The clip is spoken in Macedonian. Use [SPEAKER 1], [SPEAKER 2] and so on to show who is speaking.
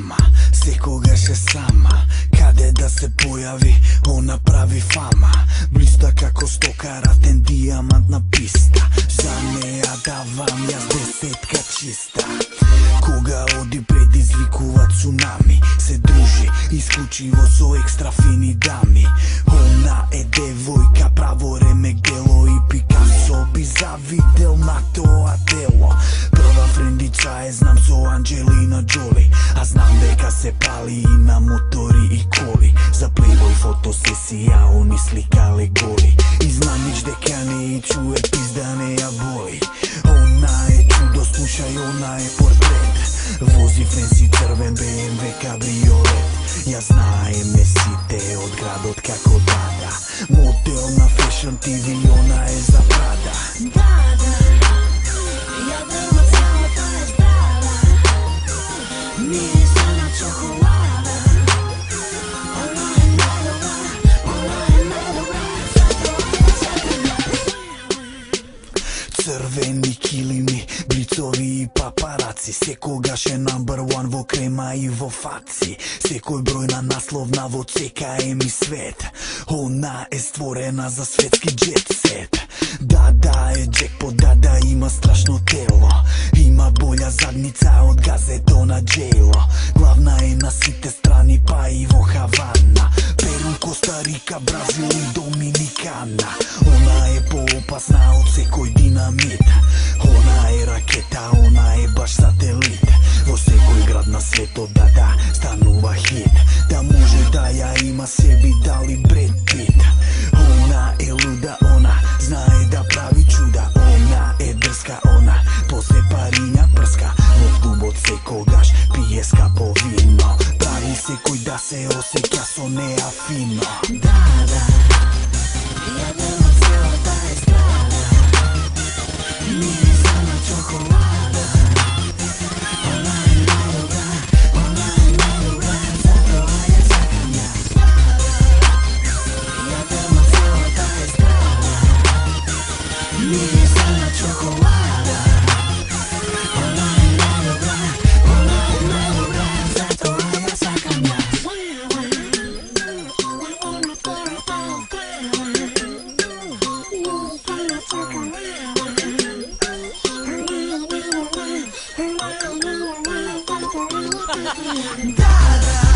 [SPEAKER 1] мама, секогаш е сама. Каде да се појави, она прави фама. Блиста како стокаратен дијамант на писта. За неа давам јас десетка чиста. Кога оди предизвикува цунами, се дружи исклучиво со екстра фини дами. Она е девојка, право ремек дело и Пикасо би завидел на тоа дело. Прва френдица е знам со Анджелина Джоли, а знам дека се пали и на мотори и коли. За плейбой фотосесија они сликале голи. И знамиш дека не и чуе пизда не ја боли. Она е чудо, слушај, она е портрет. Вози фенси црвен BMW кабриолет. Ја знаеме сите од градот како Дада. Модел на Fashion TV, она е за Прада.
[SPEAKER 2] Дада, ја дрма цялата е здрава. Мириса на чоколада. Она е најдобра, она е најдобра. Затоа ја сакам ја.
[SPEAKER 1] Црвени килими, блицови и папараци. Секогаш е number one во крема и во фаци. Секој број на насловна во ЦКМ и свет. Она е створена за светски джет сет. Дада е джекпот, Дада има страшно тело. Има боља задница од газето на Джейло. Главна е на сите страни, па и во Хавана. Перу, Коста Рика, Бразил и Доминикана. Она е поопасна од секој динамит. Она е ракета, она е баш сателит. Во секој град на светот Дада станува хит. Да може да ја има себе дали Бред Пит. Она е луда, она знае да прави чуда. Она е дрска, она после париња прска. Во клубот секогаш пие скапо вино. Прави секој да се осеќа со неа фино.
[SPEAKER 2] Дада, ја дрма цялата е здрава. Мириса на чоколада. Она е најдобра, она е најдобра. Затоа ја сакам ја. Ја дрма цялата е здрава. Мириса на чоколада. Она е најдобра, она е најдобра. Затоа ја сакам ја. Dada.